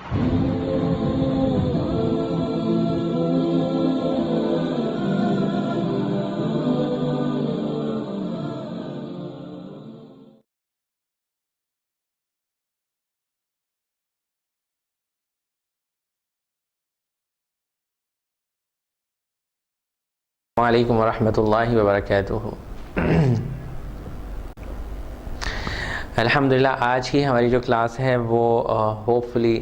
وعلیکم ورحمۃ اللہ وبرکاتہ۔ الحمدللہ آج کی ہماری جو کلاس ہے وہ ہوپ فلی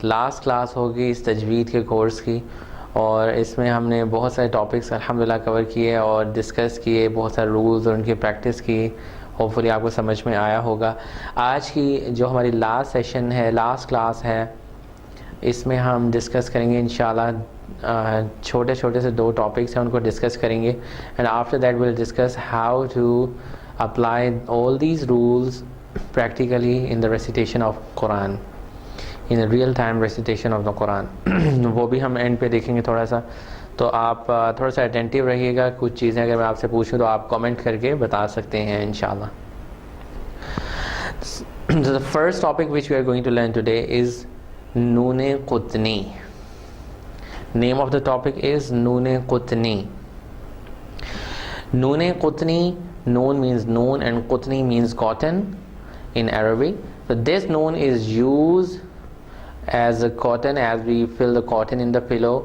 لاسٹ کلاس ہوگی اس تجوید کے کورس کی، اور اس میں ہم نے بہت سارے ٹاپکس الحمدللہ کور کیے اور ڈسکس کیے، بہت سارے رولز اور ان کی پریکٹس کی۔ ہوپ فلی آپ کو سمجھ میں آیا ہوگا۔ آج کی جو ہماری لاسٹ سیشن ہے، لاسٹ کلاس ہے، اس میں ہم ڈسکس کریں گے انشاءاللہ چھوٹے چھوٹے سے 2 ٹاپکس ہیں، ان کو ڈسکس کریں گے، and after that will discuss how to apply all these rules practically in the recitation of قرآن، in real time recitation of the قرآن۔ وہ بھی ہم اینڈ پہ دیکھیں گے تھوڑا سا، تو آپ تھوڑا سا اٹینٹیو رہیے گا۔ کچھ چیزیں اگر میں آپ سے پوچھوں تو آپ کامنٹ کر کے بتا سکتے ہیں انشاءاللہ۔ The first topic which we are going to learn today is known قطنی۔ Name of the topic is known قطنی۔ Known قطنی، noon means noon and qutni means cotton in Arabic. So this noon is used as a cotton, as we fill the cotton in the pillow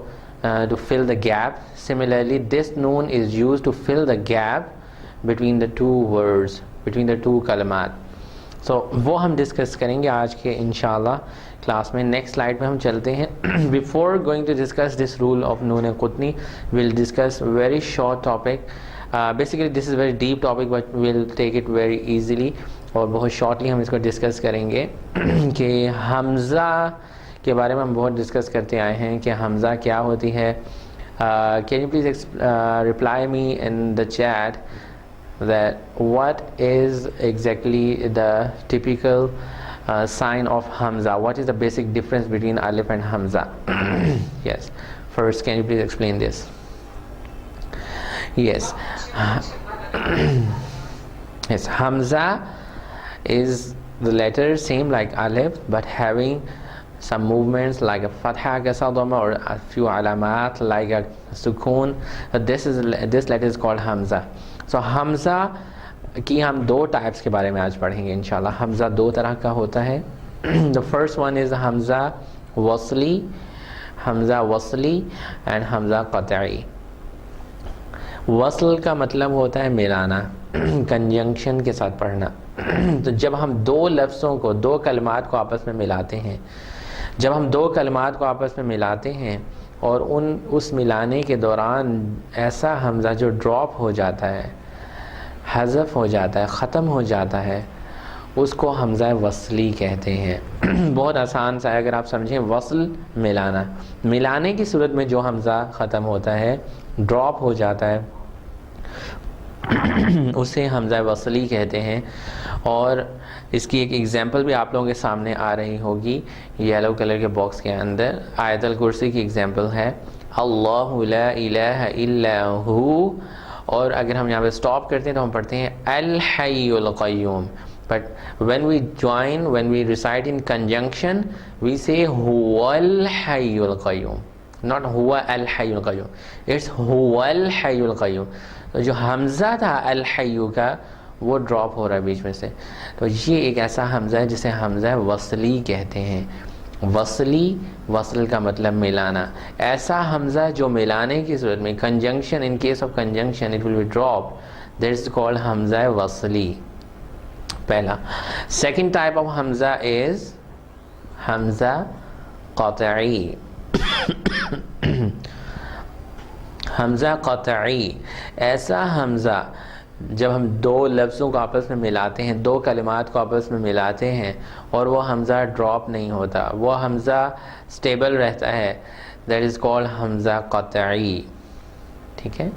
to fill the gap. Similarly, this noon is used to fill the gap between the 2 words, between the 2 kalimat. So وہ ہم discuss کریں گے آج کے انشاءاللہ class میں۔ Next slide پہ ہم چلتے ہیں۔ Before going to discuss this rule of نون قطنی، we'll discuss very short topic. Basically this is very deep topic but we'll take it very easily, اور بہت شارٹلی ہم اس کو ڈسکس کریں گے کہ حمزہ کے بارے میں ہم بہت ڈسکس کرتے آئے ہیں کہ حمزہ کیا ہوتی ہے۔ Can you please reply me in the chat that what is exactly the typical sign of Hamza? What is the basic difference between Alif and Hamza? Yes. First, can you please explain this? Yes. Yes. Hamza is the letter same like Alif, but having some movements like a fatha kasadama or a few alamat like a sukoon. This letter is called Hamza. So حمزہ کی ہم 2 types کے بارے میں آج پڑھیں گے انشاءاللہ۔ حمزہ 2 طرح کا ہوتا ہے۔ The first one is حمزہ وصلی، حمزہ وصلی and حمزہ قطعی۔ وصل کا مطلب ہوتا ہے ملانا، کنجنکشن کے ساتھ پڑھنا۔ تو جب ہم 2 لفظوں کو، 2 کلمات کو آپس میں ملاتے ہیں، جب ہم 2 کلمات کو آپس میں ملاتے ہیں اور اس ملانے کے دوران ایسا حمزہ جو ڈراپ ہو جاتا ہے، حذف ہو جاتا ہے، ختم ہو جاتا ہے، اس کو حمزہ وصلی کہتے ہیں۔ بہت آسان سا ہے اگر آپ سمجھیں، وصل ملانا، ملانے کی صورت میں جو حمزہ ختم ہوتا ہے، ڈراپ ہو جاتا ہے، اسے حمزہ وصلی کہتے ہیں۔ اور اس کی ایک ایگزامپل بھی آپ لوگوں کے سامنے آ رہی ہوگی یلو کلر کے باکس کے اندر۔ آیت الکرسی کی ایگزامپل ہے اللہ لا الہ الا ہو، اور اگر ہم یہاں پہ سٹاپ کرتے ہیں تو ہم پڑھتے ہیں الحی القیوم، but when we recite in conjunction we say هو الحی القیوم، not هو الحی القیوم، it's هو الحی القیوم۔ تو جو حمزہ تھا الحی کا وہ ڈراپ ہو رہا ہے بیچ میں سے، تو یہ ایک ایسا حمزہ ہے جسے حمزہ وصلی کہتے ہیں۔ وصلی، وصل کا مطلب ملانا، ایسا حمزہ جو ملانے کی صورت میں، conjunction, in case of conjunction it will be drop, that is called حمزہ وصلی، پہلا۔ سیکنڈ ٹائپ آف حمزہ از حمزہ قطعی۔ حمزہ قطعی ایسا حمزہ جب ہم 2 لفظوں کو آپس میں ملاتے ہیں، 2 کلمات کو آپس میں ملاتے ہیں اور وہ حمزہ ڈراپ نہیں ہوتا، وہ حمزہ سٹیبل رہتا ہے، دیٹ از کالڈ حمزہ قطعی۔ ٹھیک ہے،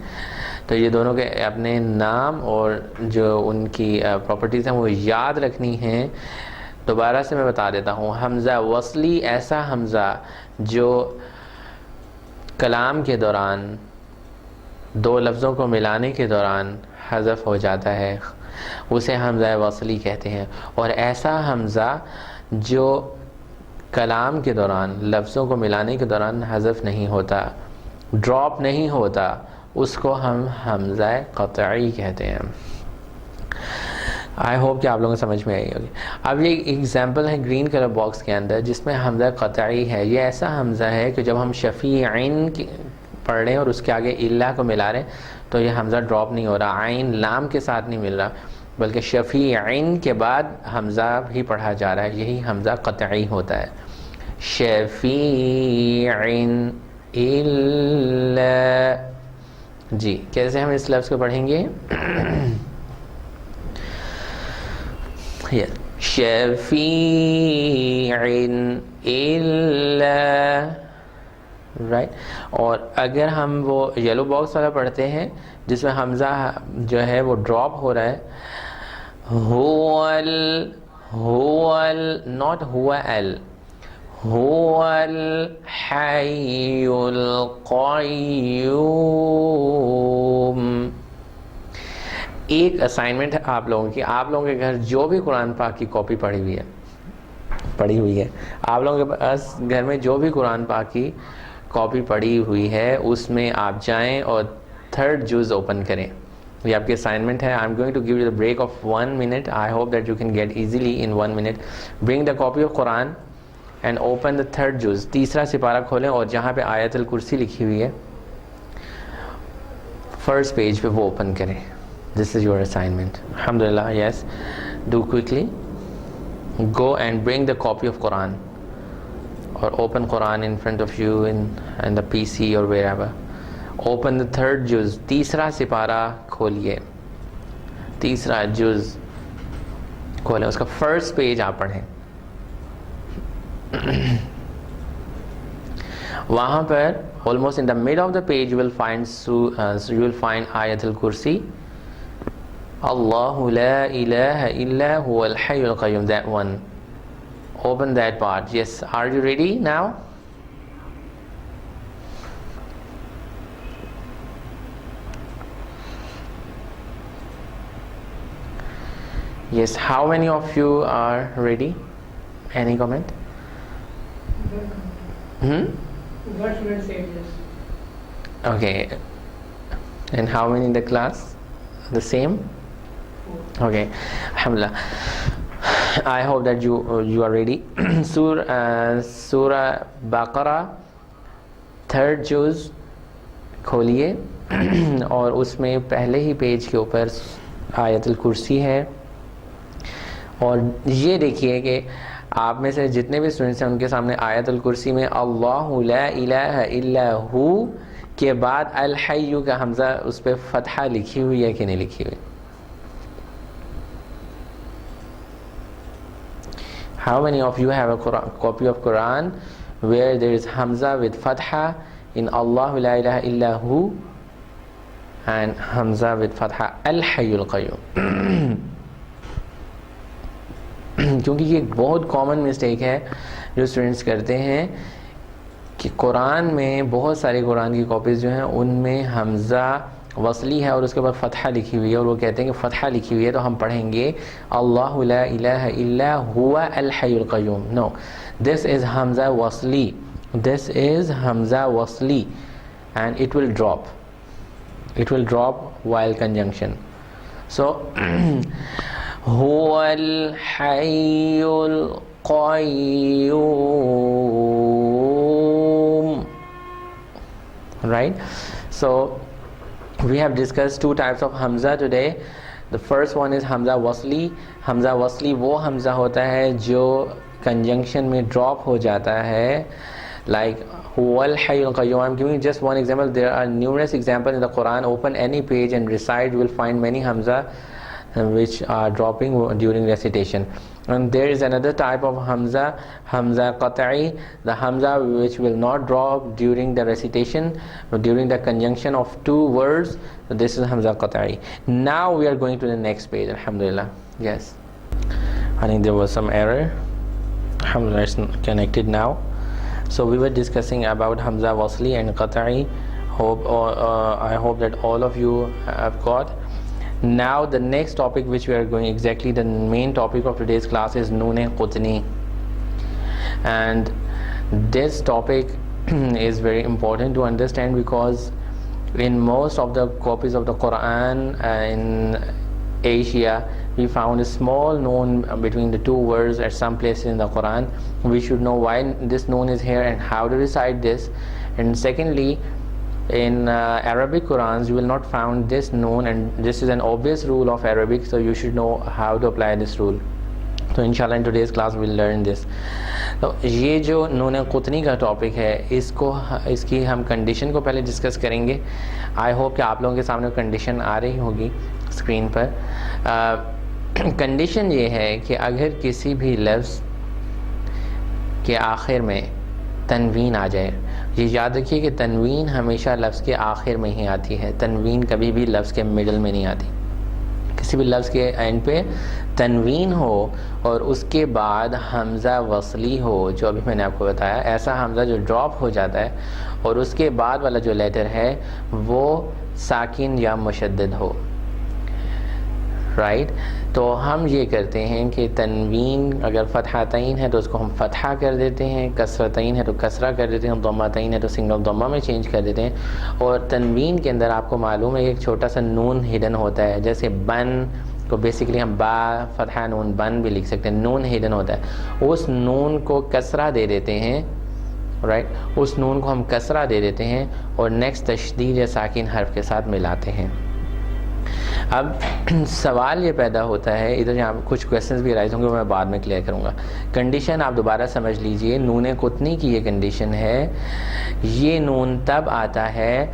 تو یہ دونوں کے اپنے نام اور جو ان کی پراپرٹیز ہیں وہ یاد رکھنی ہیں۔ دوبارہ سے میں بتا دیتا ہوں، حمزہ وصلی ایسا حمزہ جو کلام کے دوران، 2 لفظوں کو ملانے کے دوران حذف ہو جاتا ہے، اسے حمزہ وصلی کہتے ہیں۔ اور ایسا حمزہ جو کلام کے دوران لفظوں کو ملانے کے دوران حذف نہیں ہوتا, ڈراپ نہیں ہوتا, اس کو ہم حمزہ قطعی کہتے ہیں. آئی ہوپ کہ آپ لوگوں کو سمجھ میں آئی ہوگی. اب یہ ایگزامپل ہے گرین کلر باکس کے اندر جس میں حمزہ قطعی ہے. یہ ایسا حمزہ ہے کہ جب ہم شفیعین پڑھ رہے ہیں اور اس کے آگے اللہ کو ملا رہے ہیں تو یہ حمزہ ڈراپ نہیں ہو رہا, عین لام کے ساتھ نہیں مل رہا, بلکہ شفیعین کے بعد حمزہ بھی پڑھا جا رہا ہے. یہی حمزہ قطعی ہوتا ہے. شفیعین اللہ. جی کیسے ہم اس لفظ کو پڑھیں گے؟ شفیعین اللہ, رائٹ. اور اگر ہم وہ یلو باکس والا پڑھتے ہیں جس میں حمزہ جو ہے وہ ڈراپ ہو رہا ہے, not ہوا ال, هو الحی القیوم. ایک اسائنمنٹ ہے آپ لوگوں کی, آپ لوگوں کے گھر جو بھی قرآن پاک کی کاپی پڑھی ہوئی ہے, آپ لوگوں کے پاس گھر میں جو بھی قرآن پاک کی کاپی پڑھی ہوئی ہے اس میں آپ جائیں اور 3rd جز اوپن کریں. یہ آپ کی اسائنمنٹ ہے. I am going to give you the break of 1 minute. I hope that you can get easily in 1 minute. Bring the copy of قرآن اینڈ اوپن دا 3rd جز. تیسرا سپارہ کھولیں اور جہاں پہ آیت الکرسی لکھی ہوئی ہے فرسٹ پیج پہ وہ اوپن کریں. This is your assignment. الحمدللہ. Yes, do quickly go and bring the copy of Quran or open Quran in front of you in the PC or wherever. Open the 3rd juz, تیسرا سپارہ کھولیے, تیسرا جز کھولیں, اس کا first page آپ پڑھیں. وہاں پر almost in the middle of the page you will find آیت الکرسی, Allah la ilaha illa huwa al-hayyul qayyum, that one. Open that part. Yes, are you ready now? Yes, how many of you are ready? Any comment? What should I say this? Okay. And how many in the class? The same? Okay, alhamdulillah. I hope that you are ready. Surah Baqarah 3rd juz کھولیے اور اس میں پہلے ہی page کے اوپر آیت الکرسی ہے. اور یہ دیکھیے کہ آپ میں سے جتنے بھی اسٹوڈنٹس ہیں ان کے سامنے آیت الکرسی میں اللہ لا الہ الا ہو کے بعد الحی کا حمزہ اس پہ فتحہ لکھی ہوئی ہے کہ نہیں لکھی ہوئی؟ How many of you have a copy of Quran where there is Hamza with Fatha in Allah la ilaha illa hu and Hamza with Fatha al-Hayyul Qayyum? کیونکہ یہ ایک بہت کامن مسٹیک ہے جو اسٹوڈنٹس کرتے ہیں کہ قرآن میں بہت سارے قرآن کی کاپیز جو ہیں ان میں حمزہ وصلی ہے اور اس کے بعد فتحہ لکھی ہوئی ہے, اور وہ کہتے ہیں کہ فتحہ لکھی ہوئی ہے تو ہم پڑھیں گے اللہ لا الہ الا هو الحی القیوم. No, this is Hamza wasli. This is Hamza wasli and it will drop. It will drop while conjunction. So هو الحی القیوم. Right? So we have discussed 2 types of Hamza today. The first one is Hamza Wasli. Hamza Wasli وہ حمزہ ہوتا ہے جو conjunction میں drop ہو جاتا ہے, like هو الحی القیوم. I'm giving just one example. There are numerous examples in the Quran. Open any page and recite. You will find many Hamza which are dropping during recitation. And there is another type of Hamza, Hamza Qat'i, the Hamza which will not drop during the recitation, during the conjunction of 2 words. So this is Hamza Qat'i. Now we are going to the next page. Alhamdulillah. Yes, I think there was some error. Alhamdulillah, it's connected now. So we were discussing about Hamza Wasli and Qat'i. I hope that all of you have got. Now the next topic which we are going, exactly the main topic of today's class is Noon Qutni. And this topic is very important to understand, because in most of the copies of the Quran in Asia, we found a small noon between the two words at some places in the Quran. We should know why this noon is here and how to recite this. And secondly, in Arabic Qurans you will not find this noon, and this is an obvious rule of Arabic, so you should know how to apply this rule. تو انشاءاللہ in today's class we'll learn this. تو یہ جو نون قطنی کا topic ہے، اس کی ہم condition کو پہلے ڈسکس کریں گے. آئی ہوپ کہ آپ لوگوں کے سامنے کنڈیشن آ رہی ہوگی اسکرین پر. کنڈیشن یہ ہے کہ اگر کسی بھی لفظ کے آخر میں تنوین آ جائے، یہ یاد رکھیے کہ تنوین ہمیشہ لفظ کے آخر میں ہی آتی ہے، تنوین کبھی بھی لفظ کے مڈل میں نہیں آتی. کسی بھی لفظ کے اینڈ پہ تنوین ہو اور اس کے بعد حمزہ وصلی ہو، جو ابھی میں نے آپ کو بتایا، ایسا حمزہ جو ڈراپ ہو جاتا ہے اور اس کے بعد والا جو لیٹر ہے وہ ساکن یا مشدد ہو، رائٹ. تو ہم یہ کرتے ہیں کہ تنوین اگر فتحتین ہے تو اس کو ہم فتحہ کر دیتے ہیں، کسرتین ہے تو کسرہ کر دیتے ہیں، ضمتین ہے تو سنگل ضمہ میں چینج کر دیتے ہیں. اور تنوین کے اندر آپ کو معلوم ہے کہ ایک چھوٹا سا نون ہڈن ہوتا ہے، جیسے بن کو بیسیکلی ہم با فتحہ نون بن بھی لکھ سکتے ہیں، نون ہڈن ہوتا ہے. اس نون کو کسرہ دے دیتے ہیں، رائٹ، اس نون کو ہم کسرہ دے دیتے ہیں اور نیکسٹ تشدید یا ساکن حرف کے ساتھ ملاتے ہیں. اب سوال یہ پیدا ہوتا ہے، ادھر یہاں کچھ کویسچنز بھی رائز ہوں گے، میں بعد میں کلیئر کروں گا. کنڈیشن آپ دوبارہ سمجھ لیجئے، نون قطنی کی یہ کنڈیشن ہے. یہ نون تب آتا ہے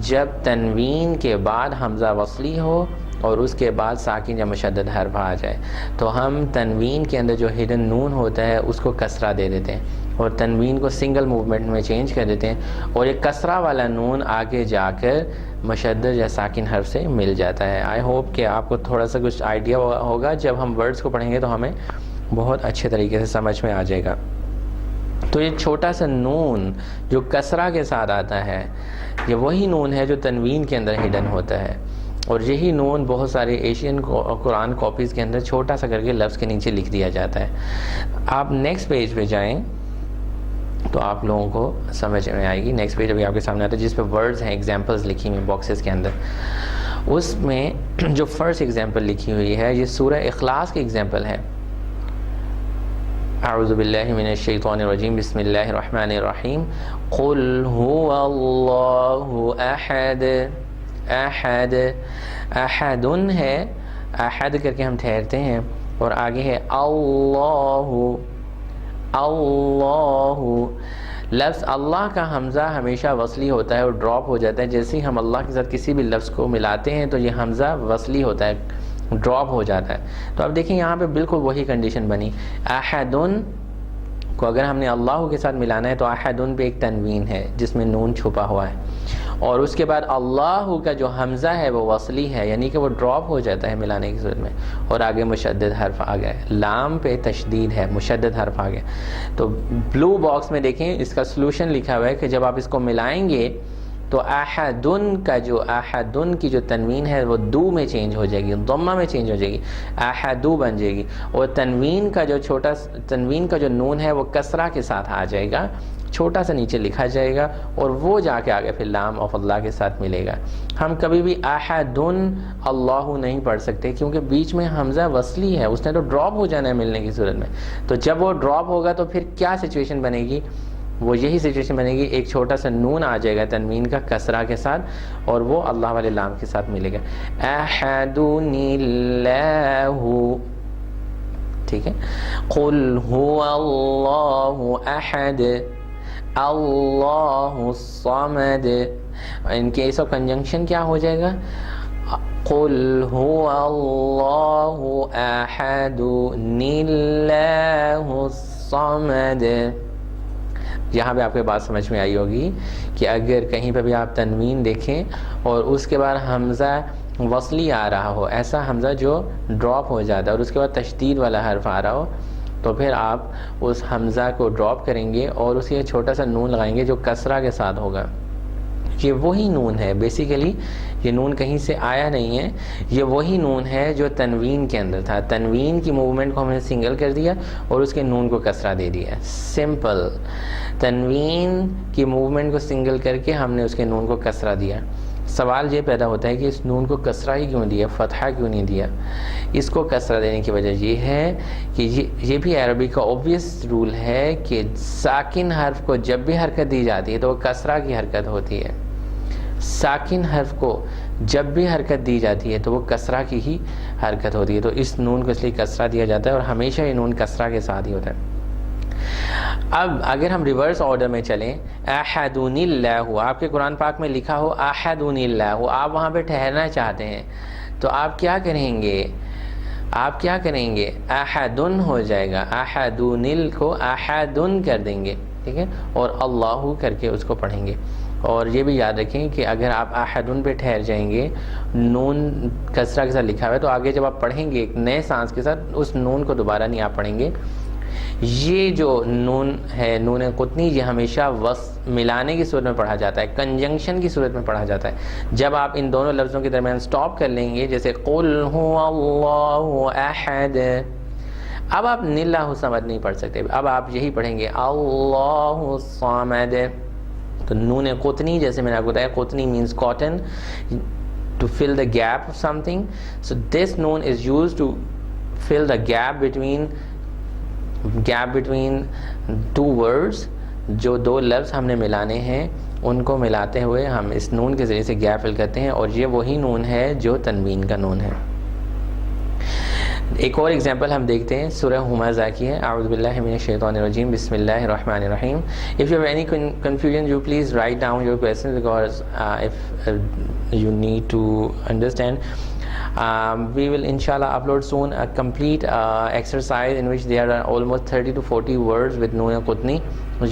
جب تنوین کے بعد حمزہ وصلی ہو اور اس کے بعد ساکن یا مشدد حرف آ جائے. تو ہم تنوین کے اندر جو ہڈن نون ہوتا ہے اس کو کسرہ دے دیتے ہیں اور تنوین کو سنگل موومنٹ میں چینج کر دیتے ہیں، اور یہ کسرہ والا نون آگے جا کر مشدد یا ساکن حرف سے مل جاتا ہے. آئی ہوپ کہ آپ کو تھوڑا سا کچھ آئیڈیا ہوگا، جب ہم ورڈز کو پڑھیں گے تو ہمیں بہت اچھے طریقے سے سمجھ میں آ جائے گا. تو یہ چھوٹا سا نون جو کسرہ کے ساتھ آتا ہے، یہ وہی نون ہے جو تنوین کے اندر ہڈن ہوتا ہے، اور یہی نون بہت سارے ایشین قرآن کاپیز کے اندر چھوٹا سا کر کے لفظ کے نیچے لکھ دیا جاتا ہے. آپ نیکسٹ پیج پہ جائیں تو آپ لوگوں کو سمجھ میں آئے گی. نیکسٹ پیج ابھی آپ کے سامنے آتا ہے جس پہ ورڈز ہیں، ایگزامپلز لکھی ہوئی باکسز کے اندر. اس میں جو فرسٹ ایگزامپل لکھی ہوئی ہے یہ سورہ اخلاص کی ایگزامپل ہے. اعوذ باللہ من الشیطان الرجیم، بسم اللہ الرحمن الرحیم. قل هو اللہ احد. احد احدن ہے، احد کر کے ہم ٹھہرتے ہیں، اور آگے ہے اللہ. اللہ، لفظ اللہ کا حمزہ ہمیشہ وصلی ہوتا ہے اور ڈراپ ہو جاتا ہے. جیسے ہی ہم اللہ کے ساتھ کسی بھی لفظ کو ملاتے ہیں تو یہ حمزہ وصلی ہوتا ہے، ڈراپ ہو جاتا ہے. تو اب دیکھیں یہاں پہ بالکل وہی کنڈیشن بنی. احدن کو اگر ہم نے اللہ کے ساتھ ملانا ہے تو احدن پہ ایک تنوین ہے جس میں نون چھپا ہوا ہے، اور اس کے بعد اللہ کا جو حمزہ ہے وہ وصلی ہے، یعنی کہ وہ ڈراپ ہو جاتا ہے ملانے کی صورت میں، اور آگے مشدد حرف آ گیا. لام پہ تشدید ہے، مشدد حرف آ گیا. تو بلو باکس میں دیکھیں اس کا سلوشن لکھا ہوا ہے کہ جب آپ اس کو ملائیں گے تو احدن کا جو احدن کی جو تنوین ہے وہ دو میں چینج ہو جائے گی، ضمہ میں چینج ہو جائے گی، احدو بن جائے گی. اور تنوین کا جو نون ہے وہ کسرہ کے ساتھ آ جائے گا، چھوٹا سا نیچے لکھا جائے گا، اور وہ جا کے آگے پھر لام آف اللہ کے ساتھ ملے گا. ہم کبھی بھی احدن اللہ نہیں پڑھ سکتے کیونکہ بیچ میں حمزہ وصلی ہے، اس نے تو ڈراپ ہو جانا ہے ملنے کی صورت میں. تو جب وہ ڈراپ ہوگا تو پھر کیا سچویشن بنے گی؟ وہ یہی سچویشن بنے گی، ایک چھوٹا سا نون آ جائے گا تنوین کا کسرہ کے ساتھ، اور وہ اللہ والے لام کے ساتھ ملے گا. احدن اللہ، ٹھیک ہے. قل هو اللہ احد اللہ الصمد. ان کیس آف کنجنکشن کیا ہو جائے گا؟ قل هو اللہ احد اللہ الصمد. یہاں پہ آپ کو بات سمجھ میں آئی ہوگی کہ اگر کہیں پہ بھی آپ تنوین دیکھیں اور اس کے بعد حمزہ وصلی آ رہا ہو، ایسا حمزہ جو ڈراپ ہو جاتا ہے اور اس کے بعد تشدید والا حرف آ رہا ہو، تو پھر آپ اس حمزہ کو ڈراپ کریں گے اور اس کے چھوٹا سا نون لگائیں گے جو کسرہ کے ساتھ ہوگا. یہ وہی نون ہے بیسیکلی، یہ نون کہیں سے آیا نہیں ہے، یہ وہی نون ہے جو تنوین کے اندر تھا. تنوین کی موومنٹ کو ہم نے سنگل کر دیا اور اس کے نون کو کسرہ دے دیا. سمپل، تنوین کی موومنٹ کو سنگل کر کے ہم نے اس کے نون کو کسرہ دیا. سوال یہ پیدا ہوتا ہے کہ اس نون کو کسرہ ہی کیوں دیا، فتحہ کیوں نہیں دیا؟ اس کو کسرہ دینے کی وجہ یہ ہے کہ یہ بھی عربی کا اوبویس رول ہے کہ ساکن حرف کو جب بھی حرکت دی جاتی ہے تو وہ کسرہ کی حرکت ہوتی ہے. ساکن حرف کو جب بھی حرکت دی جاتی ہے تو وہ کسرہ کی ہی حرکت ہوتی ہے. تو اس نون کو اس لیے کسرہ دیا جاتا ہے اور ہمیشہ یہ نون کسرہ کے ساتھ ہی ہوتا ہے. اب اگر ہم ریورس آرڈر میں چلیں، احدن اللہ، آپ کے قرآن پاک میں لکھا ہو احدن اللہ، آپ وہاں پہ ٹھہرنا چاہتے ہیں تو آپ کیا کریں گے؟ آپ کیا کریں گے؟ احدن ہو جائے گا، احدن کو احدن کر دیں گے، ٹھیک ہے، اور اللہ کر کے اس کو پڑھیں گے. اور یہ بھی یاد رکھیں کہ اگر آپ احدن پہ ٹھہر جائیں گے، نون کسرہ کے ساتھ لکھا ہوا ہے، تو آگے جب آپ پڑھیں گے ایک نئے سانس کے ساتھ اس نون کو دوبارہ نہیں آپ پڑھیں گے. یہ جو نون ہے نون قطنی، یہ ہمیشہ ملانے کی صورت میں پڑھا جاتا ہے، کنجنکشن کی صورت میں پڑھا جاتا ہے. جب آپ ان دونوں لفظوں کے درمیان سٹاپ کر لیں گے، جیسے قل هو اللہ احد، اب آپ اللہ صمد نہیں پڑھ سکتے، اب آپ یہی پڑھیں گے اللہ الصمد. تو نون قطنی، جیسے میں نے آپ کو بتایا، قطنی means cotton, to fill the gap of something. So this noon is used to fill the gap between two words. جو دو لفظ ہم نے ملانے ہیں ان کو ملاتے ہوئے ہم اس نون کے ذریعے سے گیپ فل کرتے ہیں، اور یہ وہی نون ہے جو تنوین کا نون ہے. ایک اور ایگزامپل ہم دیکھتے ہیں، سورہ ہمزہ کی ہے. اعوذ باللہ من الشیطان الرجیم، بسم اللہ الرحمن الرحیم. If you have any confusion, you please write down your questions, because if you need to understand, we will inshallah upload soon a complete exercise in which there are almost 30 to 40 words with Noon Qutni.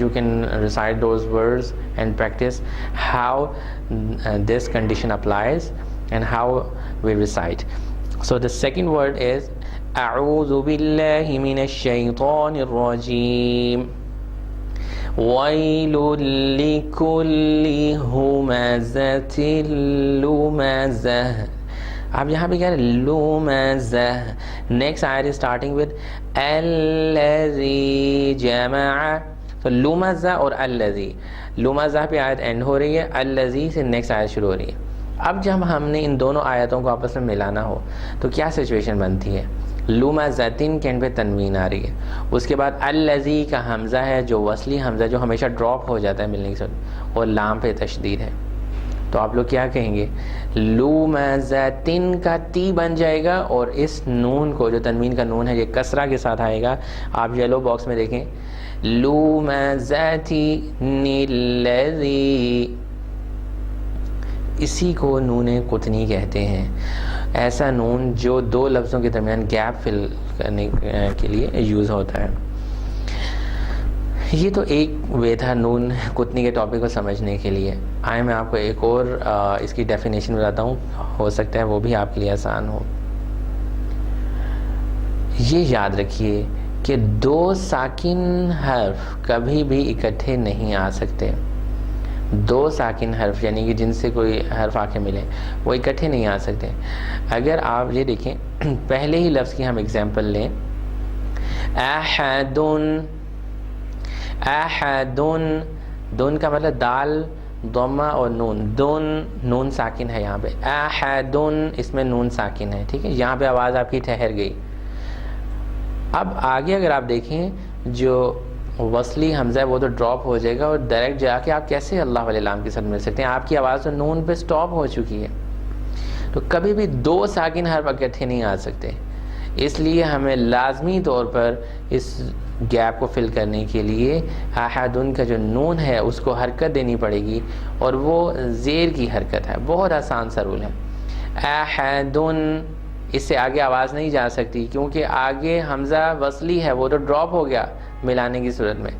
You can recite those words and practice how this condition applies and how we recite. So the second word is أعوذ بالله من الشيطان الرجيم ويل لكل همزة لمزة. اب یہاں پہ کیا ہے؟ لمزہ. نیکسٹ آیت از اسٹارٹنگ ود الذی جمع. تو لمزہ اور الذی، لمزہ پہ آیت اینڈ ہو رہی ہے، الذی سے نیکسٹ آیت شروع ہو رہی ہے. اب جب ہم نے ان دونوں آیتوں کو آپس میں ملانا ہو تو کیا سچویشن بنتی ہے؟ لمزتن کے اینڈ پہ تنوین آ رہی ہے، اس کے بعد الذی کا حمزہ ہے جو وصلی حمزہ جو ہمیشہ ڈراپ ہو جاتا ہے ملنے کے ساتھ، اور لام پہ تشدید ہے. تو آپ لوگ کیا کہیں گے؟ لمزتن کا تی بن جائے گا، اور اس نون کو جو تنوین کا نون ہے یہ کسرہ کے ساتھ آئے گا. آپ یلو باکس میں دیکھیں، لمزتن الذی، اسی کو نون قطنی کہتے ہیں. ایسا نون جو دو لفظوں کے درمیان گیپ فل کرنے کے لیے یوز ہوتا ہے. یہ تو ایک وے تھا نون قطنی کے ٹاپک کو سمجھنے کے لیے. آئے میں آپ کو ایک اور اس کی ڈیفینیشن بتاتا ہوں، ہو سکتا ہے وہ بھی آپ کے لیے آسان ہو. یہ یاد رکھیے کہ دو ساکن حرف کبھی بھی اکٹھے نہیں آ سکتے. دو ساکن حرف یعنی کہ جن سے کوئی حرف آ کے ملے وہ اکٹھے نہیں آ سکتے. اگر آپ یہ دیکھیں پہلے ہی لفظ کی ہم اگزامپل لیں، احدن، احدن، دن کا مطلب دال ضمہ اور نون، دن نون ساکن ہے یہاں پہ، احدن اس میں نون ساکن ہے، ٹھیک ہے، یہاں پہ آواز آپ کی ٹھہر گئی. اب آگے اگر آپ دیکھیں جو وصلی حمزہ ہے وہ تو ڈراپ ہو جائے گا، اور ڈائریکٹ جا کے آپ کیسے اللہ والے لام کے ساتھ مل سکتے ہیں؟ آپ کی آواز تو نون پہ سٹاپ ہو چکی ہے. تو کبھی بھی دو ساکن حرف اکٹھے نہیں آ سکتے، اس لیے ہمیں لازمی طور پر اس گیپ کو فل کرنے کے لیے احدن کا جو نون ہے اس کو حرکت دینی پڑے گی، اور وہ زیر کی حرکت ہے. بہت آسان سا رول ہے. احدن، اس سے آگے آواز نہیں جا سکتی کیونکہ آگے حمزہ وصلی ہے وہ تو ڈراپ ہو گیا ملانے کی صورت میں،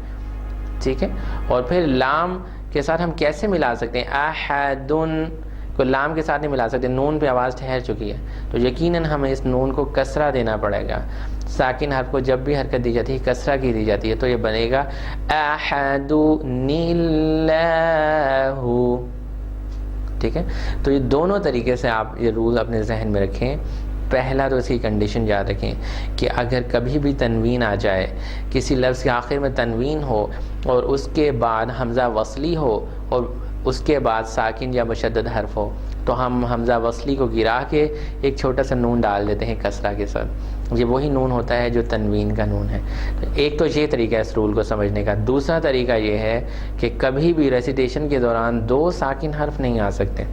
ٹھیک ہے. اور پھر لام کے ساتھ ہم کیسے ملا سکتے ہیں؟ احدن کو لام کے ساتھ نہیں ملا سکتے، نون پہ آواز ٹھہر چکی ہے، تو یقیناً ہمیں اس نون کو کسرہ دینا پڑے گا. ساکن حرف کو جب بھی حرکت دی جاتی ہے کسرہ کی دی جاتی ہے، تو یہ بنے گا احدن اللہ. ٹھیک ہے. تو یہ دونوں طریقے سے آپ یہ رول اپنے ذہن میں رکھیں. پہلا تو اس کی کنڈیشن یاد رکھیں کہ اگر کبھی بھی تنوین آ جائے, کسی لفظ کے آخر میں تنوین ہو اور اس کے بعد حمزہ وصلی ہو اور اس کے بعد ساکن یا مشدد حرف ہو, تو ہم حمزہ وصلی کو گرا کے ایک چھوٹا سا نون ڈال دیتے ہیں کسرہ کے ساتھ. یہ وہی نون ہوتا ہے جو تنوین کا نون ہے. ایک تو یہ طریقہ ہے اس رول کو سمجھنے کا. دوسرا طریقہ یہ ہے کہ کبھی بھی ریسیٹیشن کے دوران 2 ساکن حرف نہیں آ سکتے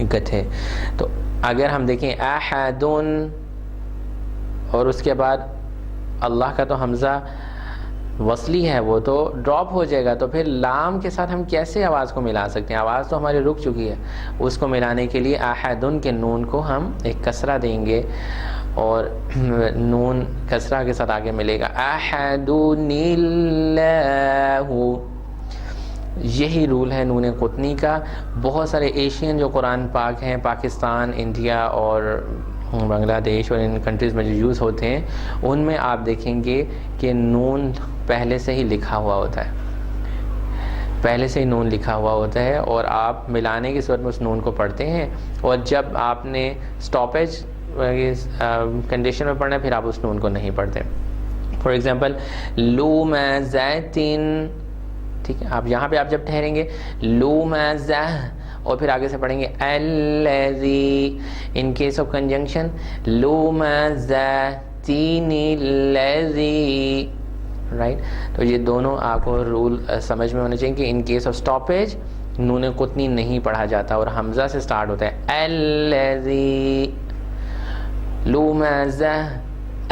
اکٹھے. تو اگر ہم دیکھیں احدن اور اس کے بعد اللہ کا تو حمزہ وصلی ہے, وہ تو ڈراپ ہو جائے گا, تو پھر لام کے ساتھ ہم کیسے آواز کو ملا سکتے ہیں؟ آواز تو ہماری رک چکی ہے. اس کو ملانے کے لیے احدن کے نون کو ہم ایک کسرہ دیں گے اور نون کسرہ کے ساتھ آگے ملے گا احدن اللہ. یہی رول ہے نون قطنی کا. بہت سارے ایشین جو قرآن پاک ہیں, پاکستان, انڈیا اور بنگلہ دیش اور ان کنٹریز میں جو یوز ہوتے ہیں, ان میں آپ دیکھیں گے کہ نون پہلے سے ہی لکھا ہوا ہوتا ہے, پہلے سے ہی نون لکھا ہوا ہوتا ہے اور آپ ملانے کی صورت میں اس نون کو پڑھتے ہیں, اور جب آپ نے سٹاپیج کنڈیشن میں پڑھنا ہے پھر آپ اس نون کو نہیں پڑھتے. فار ایگزامپل لومزتن, ٹھیک ہے, آپ یہاں پہ آپ جب ٹھہریں گے لومزہ اور پھر آگے سے پڑھیں گے الذی. ان کیس آف کنجنکشن لومزتین الذی, رائٹ. تو یہ دونوں آپ کو رول سمجھ میں ہونے چاہیے کہ ان کیس آف سٹاپیج نون قطنی نہیں پڑھا جاتا اور حمزہ سے سٹارٹ ہوتا ہے الذی لومزہ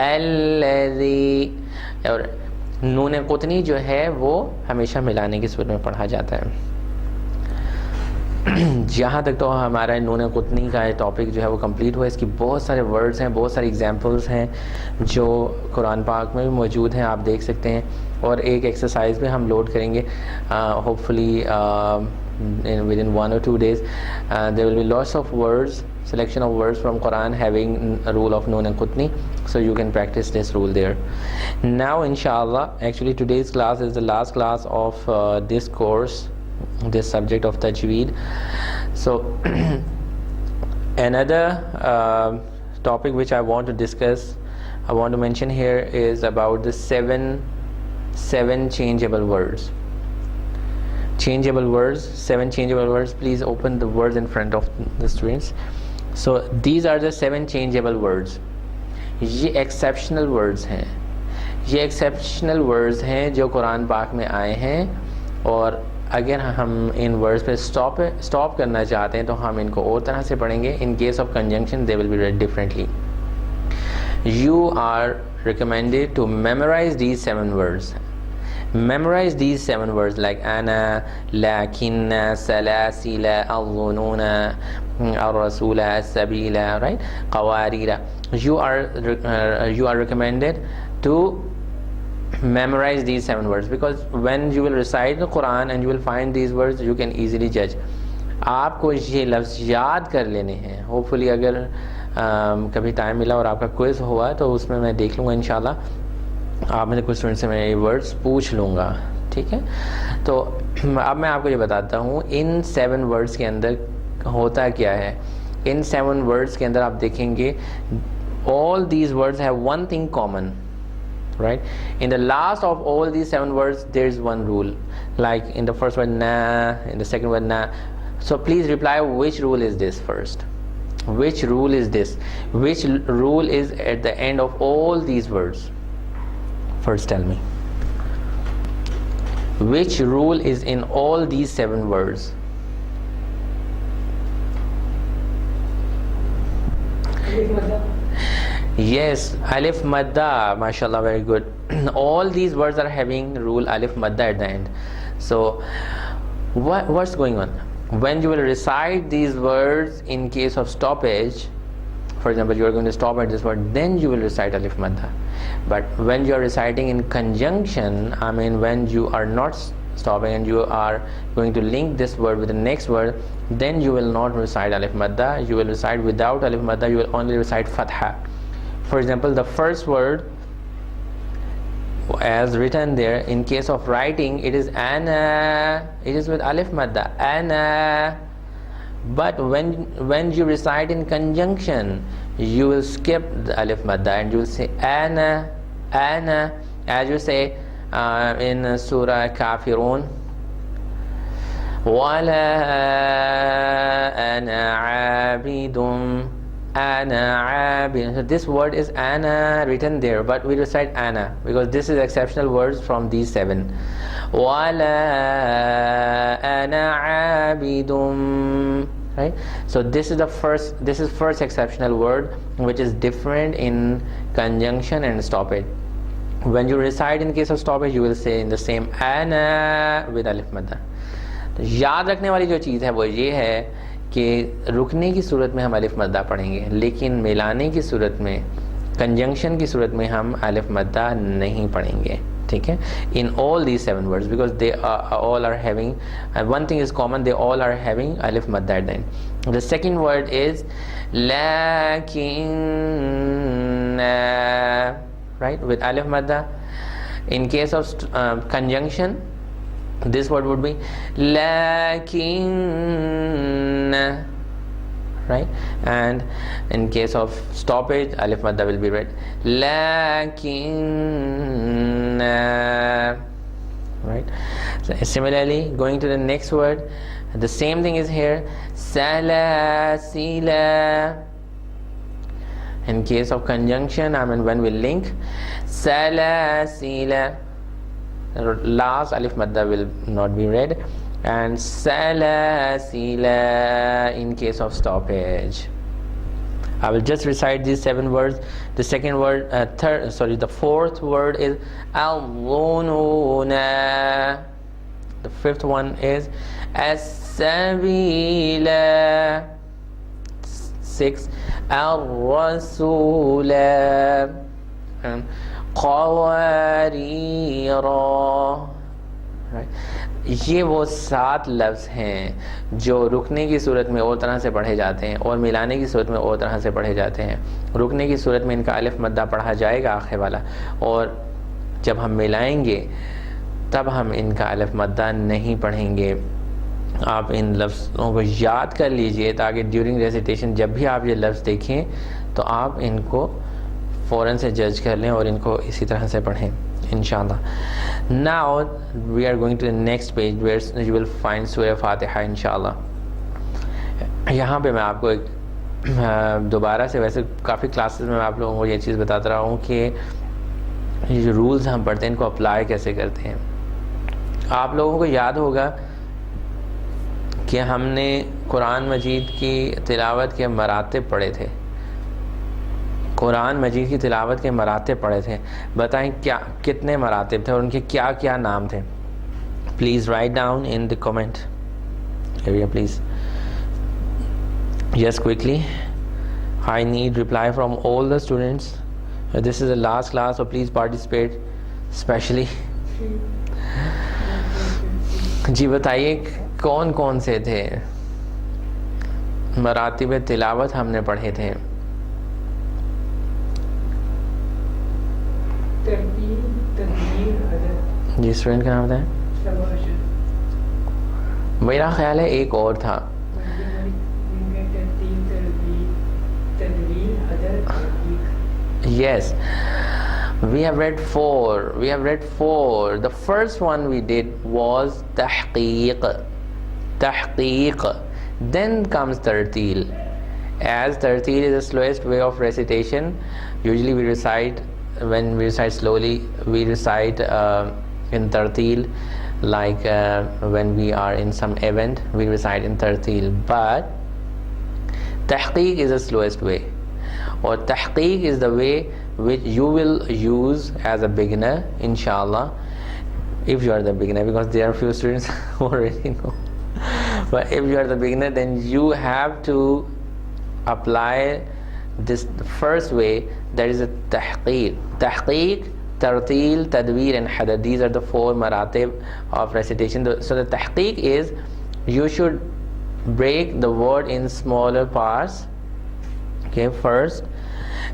الذی, اور نون قطنی جو ہے وہ ہمیشہ ملانے کی صورت میں پڑھا جاتا ہے. جہاں تک تو ہمارا نون قطنی کا ٹاپک جو ہے وہ کمپلیٹ ہوا. اس کی بہت سارے ورڈز ہیں, بہت ساری ایگزامپلس ہیں جو قرآن پاک میں بھی موجود ہیں, آپ دیکھ سکتے ہیں. اور ایک ایکسرسائز بھی ہم لوڈ کریں گے hope fully within 1 or 2 days. There will be lots of words, selection of words from Quran having a rule of Nun and Qutni, so you can practice this rule there. Now inshallah, actually today's class is the last class of this course, this subject of Tajweed. So another topic which I want to discuss, I want to mention here is about the seven changeable words. Changeable words, 7 changeable words. Please open the words in front of the students. So these are the 7 changeable words. یہ exceptional words ہیں, یہ exceptional words ہیں جو قرآن پاک میں آئے ہیں, اور اگر ہم ان ورڈز پہ stop کرنا چاہتے ہیں تو ہم ان کو اور طرح سے پڑھیں گے. In case of conjunction they will be read differently. You are recommended to memorize these 7 words. Memorize these 7 words like ana, lakinna, salasila, al-dhununa, ar-rasula, as-sabila, right? Qawarira. You are recommended to memorize these 7 words, because when you will recite the Quran and you will find these words, you can easily judge. آپ کو یہ لفظ یاد کر لینے ہیں. Hope فلی اگر کبھی ٹائم ملا اور آپ کا کوئز ہوا تو اس میں دیکھ لوں گا انشاءاللہ. آپ میں سے کچھ اسٹوڈنٹ سے میں یہ ورڈز پوچھ لوں گا, ٹھیک ہے. تو اب میں آپ کو یہ بتاتا ہوں ان 7 ورڈز کے اندر ہوتا کیا ہے. ان 7 ورڈز کے اندر آپ دیکھیں گے all these words have one thing common, right? In the last of all these 7 words there is one rule, like in the first word na, in the second word na. So please reply which rule is this first. Which rule is this? Which rule is at the end of all these words? First tell me. Which rule is in all these 7 words? Yes, alif madda, mashallah, very good. All these words are having rule alif madda at the end. So what's going on? When you will recite these words in case of stoppage, for example, you are going to stop at this word, then you will recite alif madda. But when you are reciting in conjunction, I mean when you are not stopping and you are going to link this word with the next word, then you will not recite alif madda. You will recite without alif madda. You will only recite fatha. For example, the first word as written there, in case of writing, it is ana, it is with alif madda, ana. But when you recite in conjunction, you will skip the alif madda and you will say ana, ana, as you say in Surah Kafirun, وَلَا أَنَا عَابِدٌ أَنَا عَابِدٌ. So this word is ana written there, but we recite ana because this is exceptional words from these 7. وَلَا أَنَا عَابِدٌ. Right? So this is first exceptional word which is different in conjunction and stoppage. When you recite in case of stoppage, you will say in the same ana with alif madda. تو یاد رکھنے والی جو چیز ہے وہ یہ ہے کہ رکنے کی صورت میں ہم الف مدہ پڑھیں گے، لیکن ملانے کی صورت میں، کنجنکشن کی صورت میں ہم الف مدہ نہیں پڑھیں گے. ٹھیک ہے؟ ان all these 7 words because they all are having one thing is common, they all are having alif madda at the end. The second word is lakinna, right, with alif madda. In case of conjunction, this word would be lakinna, right? And in case of stoppage, alif madda will be read lakinna, right? So similarly, going to the next word, the same thing is here, salasila. In case of conjunction, I mean when we link, salasila, last alif madda will not be read, and salasila in case of stoppage. I will just recite these 7 words. The second word, the fourth word is al-dhununa. The fifth one is as-sabila. 6, al-rasula, and qawarira. Right? یہ وہ 7 لفظ ہیں جو رکنے کی صورت میں اور طرح سے پڑھے جاتے ہیں اور ملانے کی صورت میں اور طرح سے پڑھے جاتے ہیں. رکنے کی صورت میں ان کا الف مدہ پڑھا جائے گا آخر والا، اور جب ہم ملائیں گے تب ہم ان کا الف مدہ نہیں پڑھیں گے. آپ ان لفظوں کو یاد کر لیجئے تاکہ ڈیورنگ ریسیٹیشن جب بھی آپ یہ لفظ دیکھیں تو آپ ان کو فوراً سے جج کر لیں اور ان کو اسی طرح سے پڑھیں inshallah. Now we are going to the next page where you will find Surah Fatiha inshallah. یہاں پہ میں آپ کو ایک دوبارہ سے، ویسے کافی کلاسز میں آپ لوگوں کو یہ چیز بتاتا رہا ہوں کہ یہ جو رولز ہم پڑھتے ہیں ان کو اپلائی کیسے کرتے ہیں. آپ لوگوں کو یاد ہوگا کہ ہم نے قرآن مجید کی تلاوت کے مراتب پڑھے تھے. قرآن مجید کی تلاوت کے مراتب پڑھے تھے. بتائیں کتنے مراتب تھے اور ان کے کیا کیا نام تھے؟ Please write down in the comment area please. Yes quickly, I need reply from all the students. This is the last class so please participate especially. جی بتائیے کون کون سے تھے مراتب تلاوت ہم نے پڑھے تھے؟ جی اسٹوڈنٹ کا نام بتائیں. میرا خیال ہے ایک اور تھا. Yes, we have read 4. The first one we did was tahqiq. Then comes tartil. As tartil is the slowest way of recitation, usually we recite, when we recite slowly, we recite in tartil, like when we are in some event, we recite in tartil. But tahqiq is the slowest way, or tahqiq is the way which you will use as a beginner inshallah, if you are the beginner, because there are few students who already know. But if you are the beginner, then you have to apply this first way, that is a tahqiq. Tartil, tadweer and hadad, these are the 4 maratib of recitation. So the tahqiq is, you should break the word in smaller parts, okay, first,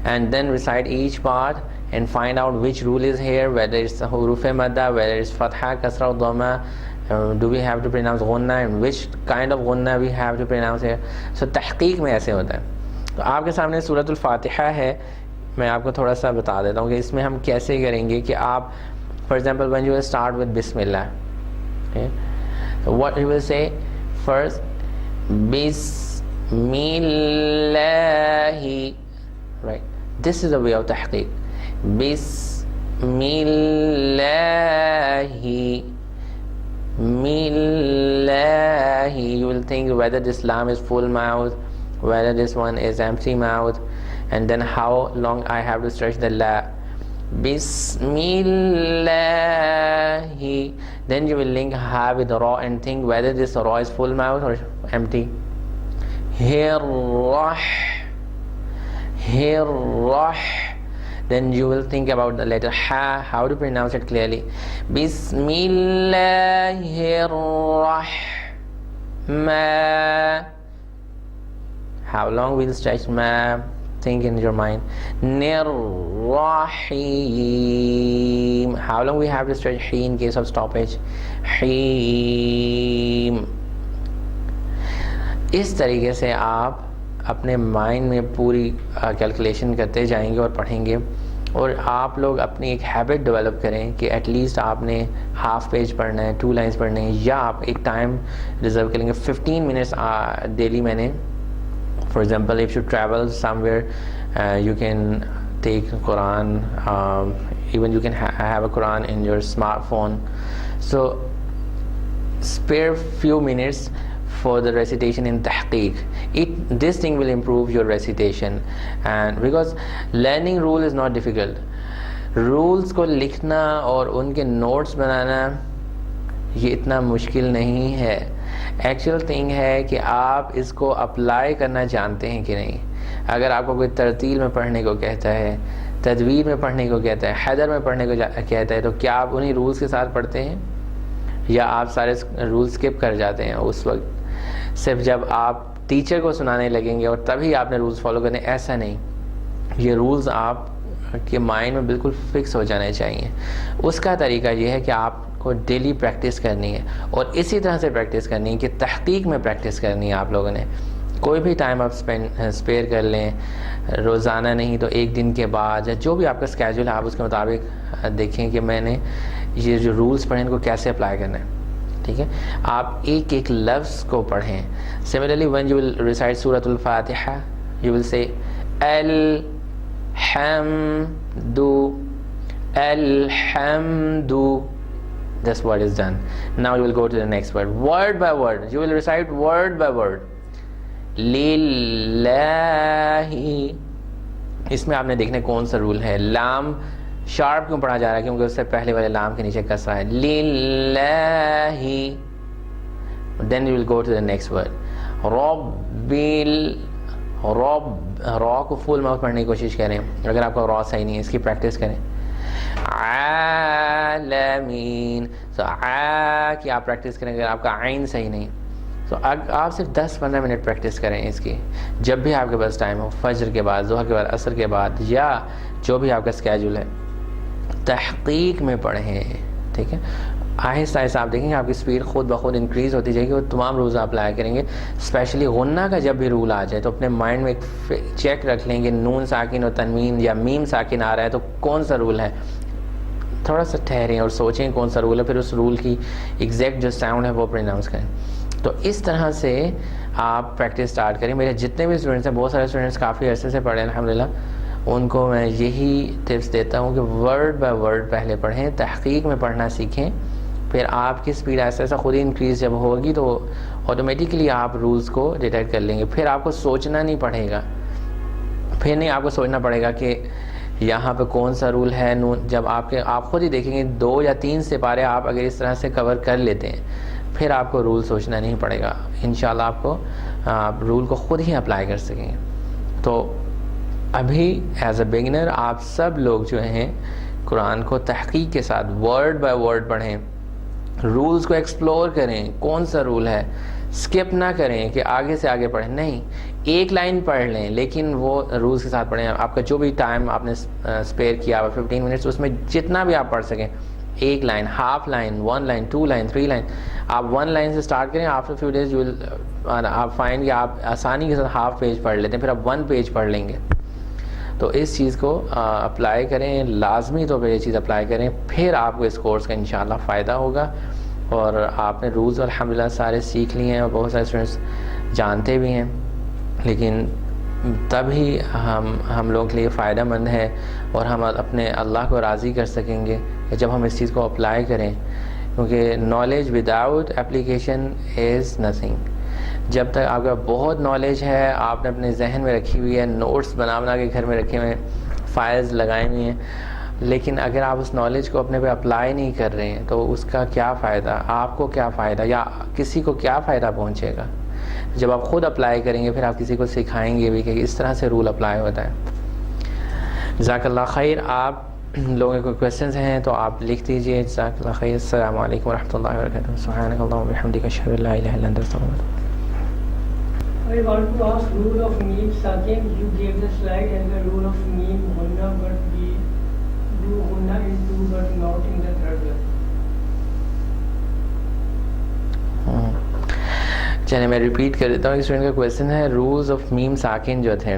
and then recite each part and find out which rule is here, whether it's huruf madda, whether it's fatha, kasra, dhamma, do we have to pronounce غنہ and which kind of غنہ we have to pronounce here. So تحقیق میں ایسے ہوتا ہے. تو آپ کے سامنے سورۃ الفاتحہ ہے, میں آپ کو تھوڑا سا بتا دیتا ہوں کہ اس میں ہم کیسے کریں گے کہ آپ for example when you will start with بسم اللہ, okay, so what you will say first, بسم اللہ, right, this is the way of تحقیق. بسم اللہ, Millahi. You will think whether this lam is full mouth, whether this one is empty mouth, and then how long I have to stretch the la. Bismillahi. Then you will link ha with ra and think whether this ra is full mouth or empty. Hirrah. Then you will think about the letter ha, how to pronounce it clearly. Bismillahirrahman. How long will stretch ma? Think in your mind. Nirrahim. How long we have to stretch he in case of stoppage? Heem. اس طریقے سے آپ اپنے mind میں پوری calculation کرتے جائیں گے اور پڑھیں گے, اور آپ لوگ اپنی ایک ہیبٹ ڈیولپ کریں کہ ایٹ لیسٹ آپ نے ہاف پیج پڑھنا ہے, 2 لائنس پڑھنے ہیں, یا آپ ایک ٹائم ریزرو کریں گے 15 منٹس ڈیلی. میں نے for example if you travel some where you can take Quran, even you can have a Quran in your smart phone, so spare few minutes for the recitation in tahqiq. This thing will improve your recitation, and because learning rule is not difficult. rules کو لکھنا اور ان کے notice بنانا یہ اتنا مشکل نہیں ہے. Actual thing ہے کہ آپ اس کو اپلائی کرنا جانتے ہیں کہ نہیں. اگر آپ کو کوئی ترتیل میں پڑھنے کو کہتا ہے, تدویر میں پڑھنے کو کہتا ہے, حیدر میں پڑھنے کو کہتا ہے, تو کیا آپ انہی رولز کے ساتھ پڑھتے ہیں, یا آپ سارے رولز اسکپ کر جاتے ہیں اس وقت صرف جب آپ ٹیچر کو سنانے لگیں گے اور تبھی آپ نے رولز فالو کرنے؟ ایسا نہیں. یہ رولز آپ کے مائنڈ میں بالکل فکس ہو جانے چاہیے. اس کا طریقہ یہ ہے کہ آپ کو ڈیلی پریکٹس کرنی ہے, اور اسی طرح سے پریکٹس کرنی ہے کہ تحقیق میں پریکٹس کرنی ہے. آپ لوگوں نے کوئی بھی ٹائم آپ اسپیئر کر لیں, روزانہ نہیں تو ایک دن کے بعد, یا جو بھی آپ کا اسکیجول ہے آپ اس کے مطابق دیکھیں کہ میں نے یہ جو رولز پڑھیں ان کو کیسے اپلائی کرنا ہے. ٹھیک ہے, آپ ایک ایک لفظ کو پڑھیں. Similarly when you will recite سورۃ الفاتحہ you will say الحمد. This word is done. Now you will go to the next word, word by word. You will recite word by word. للہ. اس میں آپ نے دیکھنا کون سا رول ہے. لام شارپ کیوں پڑھا جا رہا ہے؟ کیونکہ اس سے پہلے والے لام کے نیچے کسرہ ہے. للہ. Then you will go to the next word. رب را کو فل ماؤتھ پڑھنے کی کوشش کریں. اگر آپ کا را صحیح نہیں ہے اس کی پریکٹس کریں. عالمین. سو کی آپ پریکٹس کریں. اگر آپ کا عین صحیح نہیں تو آپ صرف 10-15 منٹ پریکٹس کریں اس کی, جب بھی آپ کے پاس ٹائم ہو, فجر کے بعد, ظہر کے بعد, عصر کے بعد, یا جو بھی آپ کا اسکیجول ہے. تحقیق میں پڑھیں. ٹھیک ہے, آہستہ آہستہ آپ دیکھیں گے آپ کی اسپیڈ خود بخود انکریز ہوتی جائے گی, اور تمام روز آپ اپلائی کریں گے. اسپیشلی غنہ کا جب بھی رول آ جائے تو اپنے مائنڈ میں ایک چیک رکھ لیں کہ نون ساکن اور تنوین یا میم ساکن آ رہا ہے تو کون سا رول ہے. تھوڑا سا ٹھہریں اور سوچیں کون سا رول ہے, پھر اس رول کی ایگزیکٹ جو ساؤنڈ ہے وہ پروناؤنس کریں. تو اس طرح سے آپ پریکٹس اسٹارٹ کریں. میرے جتنے بھی اسٹوڈنٹس ہیں, بہت سارے اسٹوڈنٹس کافی عرصے سے پڑھے الحمدللہ, ان کو میں یہی ٹپس دیتا ہوں کہ ورڈ بائی ورڈ پہلے پڑھیں, تحقیق میں پڑھنا سیکھیں, پھر آپ کی اسپیڈ ایسا ایسا خود ہی انکریز جب ہوگی تو آٹومیٹکلی آپ رولز کو ڈیٹیکٹ کر لیں گے. پھر آپ کو سوچنا نہیں پڑے گا, آپ کو سوچنا پڑے گا کہ یہاں پہ کون سا رول ہے. جب آپ خود ہی دیکھیں گے 2 یا 3 سپارے آپ اگر اس طرح سے کور کر لیتے ہیں, پھر آپ کو رول سوچنا نہیں پڑے گا. انشاءاللہ آپ رول کو خود ہی اپلائی کر سکیں گے. تو ابھی ایز اے بگنر آپ سب لوگ جو ہیں قرآن کو تحقیق کے ساتھ ورڈ بائی ورڈ پڑھیں, رولز کو ایکسپلور کریں, کون سا رول ہے, اسکپ نہ کریں کہ آگے سے آگے پڑھیں. نہیں, ایک لائن پڑھ لیں لیکن وہ رولز کے ساتھ پڑھیں. آپ کا جو بھی ٹائم آپ نے اسپیئر کیا 15 منٹس, اس میں جتنا بھی آپ پڑھ سکیں ایک line, half line, 1 line, 2 line, 3 line. آپ 1 لائن سے اسٹارٹ کریں, after few days you will آپ فائنڈ کہ آپ آسانی کے ساتھ ہاف پیج پڑھ لیتے ہیں, پھر آپ 1 پیج پڑھ لیں گے. تو اس چیز کو اپلائی کریں, لازمی طور پہ یہ چیز اپلائی کریں, پھر آپ کو اس کورس کا انشاءاللہ فائدہ ہوگا. اور آپ نے رولز الحمدللہ سارے سیکھ لیے ہیں, اور بہت سارے اسٹوڈنٹس جانتے بھی ہیں, لیکن تبھی ہم لوگوں کے لیے فائدہ مند ہے, اور ہم اپنے اللہ کو راضی کر سکیں گے جب ہم اس چیز کو اپلائی کریں. کیونکہ knowledge without application is nothing. جب تک آپ کا بہت نالج ہے, آپ نے اپنے ذہن میں رکھی ہوئی ہے, نوٹس بنا کے گھر میں رکھے ہوئے ہیں, فائلز لگائے ہوئی ہیں, لیکن اگر آپ اس نالج کو اپنے پہ اپلائی نہیں کر رہے ہیں تو اس کا کیا فائدہ, آپ کو کیا فائدہ, یا کسی کو کیا فائدہ پہنچے گا. جب آپ خود اپلائی کریں گے پھر آپ کسی کو سکھائیں گے بھی کہ اس طرح سے رول اپلائی ہوتا ہے. جزاک اللہ خیر. آپ لوگوں کو کویسچنز ہیں تو آپ لکھ دیجئے. جزاک اللہ خیر. السلام علیکم ورحمۃ اللہ وبرکاتہ. سبحانک اللہم وبحمدک اشہد ان لا الہ الا انت استغفرک. I want to ask rule of meme sakin. You gave the slide and the rule of meme hunna, but we do hunna in 2 but not in the third one. چلیں میں ریپیٹ کر دیتا ہوں. اسٹوڈنٹ کا question ہے rules of میم ساکن جو تھے,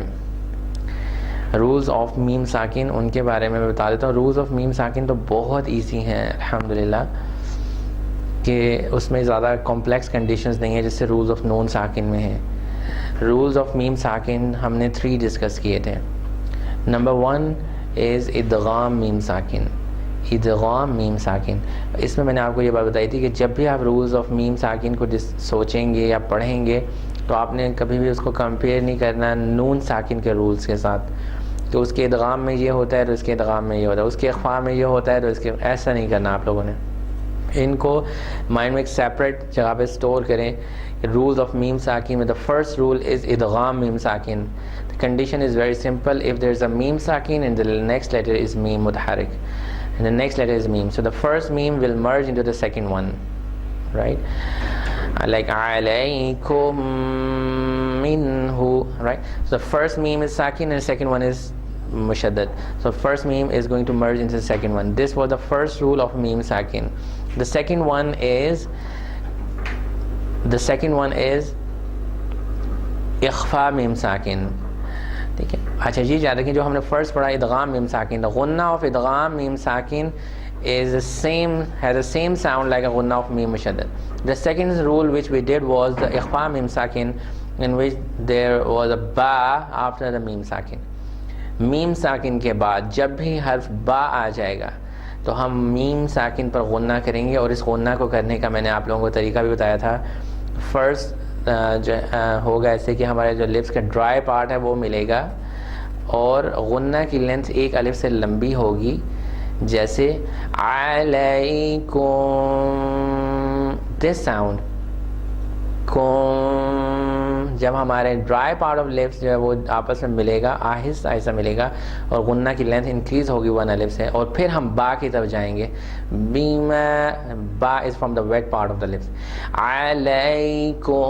رولز آف میم ساکن ان کے بارے میں بتا دیتا ہوں. رولز آف میم ساکن تو بہت ایزی ہیں الحمدللہ, کہ اس میں زیادہ کمپلیکس کنڈیشنز نہیں ہیں جیسے رولز آف نون ساکن میں ہیں. رولز آف میم ساکن ہم نے 3 ڈسکس کیے تھے. نمبر 1 از ادغام میم ساکن. ادغام میم ساکن, اس میں نے آپ کو یہ بات بتائی تھی کہ جب بھی آپ رولز آف میم ساکن کو سوچیں گے یا پڑھیں گے تو آپ نے کبھی بھی اس کو کمپیئر نہیں کرنا نون ساکن کے رولز کے ساتھ, کہ اس کے ادغام میں یہ ہوتا ہے تو اس کے ادغام میں یہ ہوتا ہے, اس کے اخفاء میں یہ ہوتا ہے تو اس کے, ایسا نہیں کرنا آپ لوگوں نے. ان کو مائنڈ میں ایک سیپریٹ جگہ پہ اسٹور کریں. رولز آف میم ساکن میں the first rule is ادغام میم ساکن. The condition is very simple. If there is a meme sakin and the next letter is meme mutaharik and the next letter is meme, so the first meme will merge into the second one, right? Like alaykum minhu, right? So the first meme is sakin and the second one is mushaddad. So first meme is going to merge into the second one. This was the first rule of meme sakin. The second one is اخفا میم ساکن. ٹھیک ہے, اچھا یہ یاد رکھیں جو ہم نے فرسٹ پڑھا ادغام میم ساکن, the غنہ of ادغام میم ساکن is has the same sound like a غنہ of ma'am مشدد. The second rule which we did was the اخفا میم ساکن, in which there was a ba after the میم ساکن. میم ساکن کے بعد جب بھی حرف با آ جائے گا تو ہم میم ساکن پر غنہ کریں گے, اور اس غنہ کو کرنے کا میں نے آپ لوگوں کو طریقہ بھی بتایا تھا. فرسٹ جو ہوگا ایسے کہ ہمارے جو لپس کا ڈرائی پارٹ ہے وہ ملے گا, اور غنہ کی لینتھ ایک الف سے لمبی ہوگی, جیسے علیکم, دس ساؤنڈ کم, جب ہمارے ڈرائی پارٹ آف لپس جو ہے وہ آپس میں ملے گا, آہستہ آہستہ ملے گا, اور غنہ کی لینتھ انکریز ہوگی 1 الف سے, اور پھر ہم با کی طرف جائیں گے. بیما, با is from the wet part of the lips. علیکم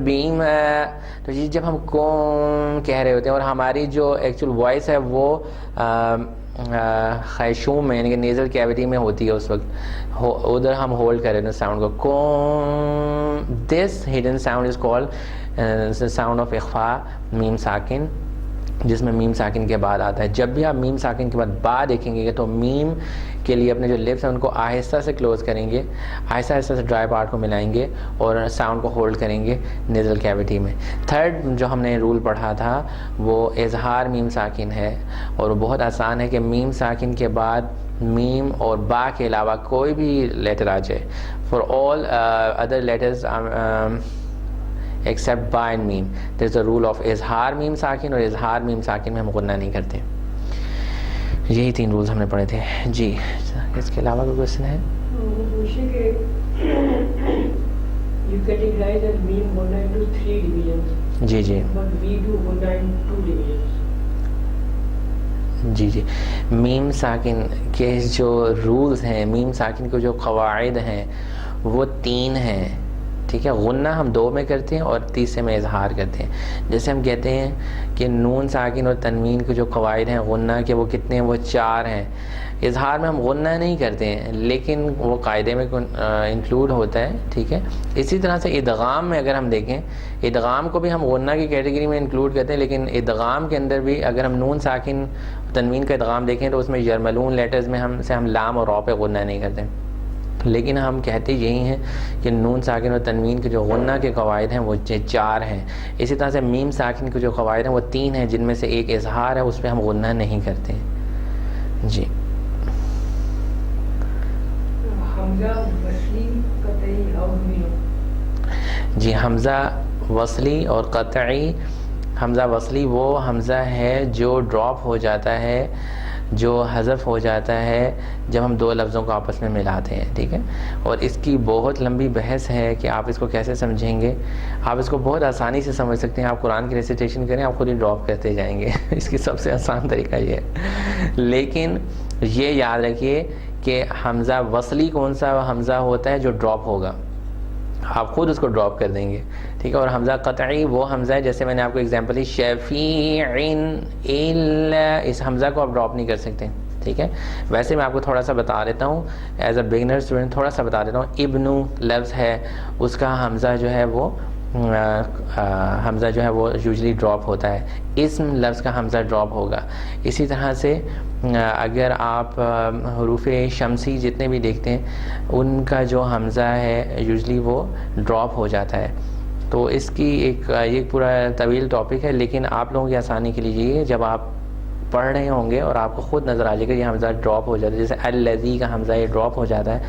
بیما, تو جب ہم کون کہہ رہے ہوتے ہیں اور ہماری جو ایکچوئل وائس ہے وہ خیشوم میں یعنی کہ نیزل کیویٹی میں ہوتی ہے, اس وقت ادھر ہم ہولڈ کر رہے ہیں ساؤنڈ کو کون. This hidden sound is called sound of اخفا میم ساکن, جس میں میم ساکن کے بعد آتا ہے. جب بھی آپ میم ساکن کے بعد با دیکھیں گے تو میم کے لیے اپنے جو لپس ہیں ان کو آہستہ سے کلوز کریں گے, آہستہ آہستہ سے ڈرائی پارٹ کو ملائیں گے اور ساؤنڈ کو ہولڈ کریں گے نیزل کیویٹی میں. تھرڈ جو ہم نے رول پڑھا تھا وہ اظہار میم ساکن ہے, اور وہ بہت آسان ہے کہ میم ساکن کے بعد میم اور با کے علاوہ کوئی بھی لیٹر آ جائے, for all other letters except by and meme. There is a rule of اظہار میم ساکن, اور اظہار میم ساکن میں ہم غنہ نہیں کرتے. یہی 3 رولز ہم نے پڑھے تھے. جی اس کے علاوہ کوئی کوشچن ہے؟ You categorize as meme غنہ into 3 divisions. G G. But we do غنہ in 2 divisions. جی جی. میم ساکن کے جو رولز ہیں, میم ساکن کے جو قواعد ہیں وہ 3 ہیں. ٹھیک ہے, غنہ ہم 2 میں کرتے ہیں اور تیسرے میں اظہار کرتے ہیں. جیسے ہم کہتے ہیں کہ نون ساکن اور تنوین کے جو قواعد ہیں غنہ کے وہ کتنے ہیں, وہ 4 ہیں. اظہار میں ہم غنہ نہیں کرتے ہیں لیکن وہ قاعدے میں انکلوڈ ہوتا ہے، ٹھیک ہے. اسی طرح سے ادغام میں اگر ہم دیکھیں، ادغام کو بھی ہم غنہ کی کیٹیگری میں انکلوڈ کرتے ہیں، لیکن ادغام کے اندر بھی اگر ہم نون ساکن تنوین کا ادغام دیکھیں تو اس میں یرملون لیٹرز میں ہم لام اور را پہ غنہ نہیں کرتے، لیکن ہم کہتے یہی ہیں کہ نون ساکن اور تنوین کے جو غنہ کے قواعد ہیں وہ 4 ہیں. اسی طرح سے میم ساکن کے جو قواعد ہیں وہ 3 ہیں، جن میں سے ایک اظہار ہے، اس پہ ہم غنہ نہیں کرتے. جی حمزہ وصلی قطعی ہاؤ ڈو وی نو؟ جی حمزہ وصلی اور قطعی. حمزہ وصلی وہ حمزہ ہے جو ڈراپ ہو جاتا ہے، جو حذف ہو جاتا ہے جب ہم 2 لفظوں کو آپس میں ملاتے ہیں، ٹھیک ہے. اور اس کی بہت لمبی بحث ہے کہ آپ اس کو کیسے سمجھیں گے. آپ اس کو بہت آسانی سے سمجھ سکتے ہیں، آپ قرآن کی ریسیٹیشن کریں، آپ خود ہی ڈراپ کرتے جائیں گے. اس کی سب سے آسان طریقہ یہ ہے. لیکن یہ یاد رکھیے کہ حمزہ وصلی کون سا حمزہ ہوتا ہے جو ڈراپ ہوگا، آپ خود اس کو ڈراپ کر دیں گے، ٹھیک ہے. اور حمزہ قطعی وہ حمزہ ہے، جیسے میں نے آپ کو اگزامپل دی شفیع الا، اس حمزہ کو آپ ڈراپ نہیں کر سکتے، ٹھیک ہے. ویسے میں آپ کو تھوڑا سا بتا دیتا ہوں ایز اے بگنر اسٹوڈنٹ، تھوڑا سا بتا دیتا ہوں. ابن لفظ ہے، اس کا حمزہ جو ہے وہ یوزلی ڈراپ ہوتا ہے. اسم لفظ کا حمزہ ڈراپ ہوگا. اسی طرح سے اگر آپ حروف شمسی جتنے بھی دیکھتے ہیں ان کا جو حمزہ ہے یوزلی وہ ڈراپ ہو جاتا ہے. تو اس کی یہ پورا طویل ٹاپک ہے، لیکن آپ لوگوں کی آسانی کے لیے یہ جب آپ پڑھ رہے ہوں گے اور آپ کو خود نظر آ جائے گا یہ حمزہ ڈراپ ہو جاتا ہے، جیسے الذی کا حمزہ یہ ڈراپ ہو جاتا ہے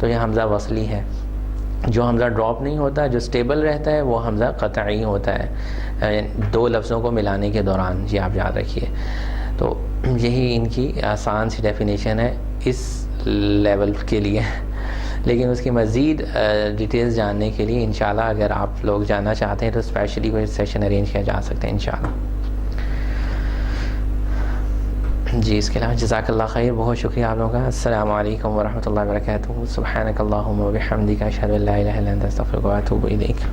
تو یہ حمزہ وصلی ہے. جو حمزہ ڈراپ نہیں ہوتا، جو سٹیبل رہتا ہے، وہ حمزہ قطعی ہوتا ہے 2 لفظوں کو ملانے کے دوران. یہ آپ یاد رکھیے. تو یہی ان کی آسان سی ڈیفینیشن ہے اس لیول کے لیے، لیکن اس کی مزید ڈیٹیلز جاننے کے لیے انشاءاللہ اگر آپ لوگ جاننا چاہتے ہیں تو اسپیشلی کوئی سیشن ارینج کیا جا سکتے ہیں انشاءاللہ. جی اس کے علاوہ جزاک اللہ خیر، بہت شکریہ آپ لوگوں کا. السلام علیکم ورحمۃ اللہ وبرکاتہ. سبحانک اللہم و بحمدک، اشہد ان لا الہ الا انت، استغفرک و اتوب الیک.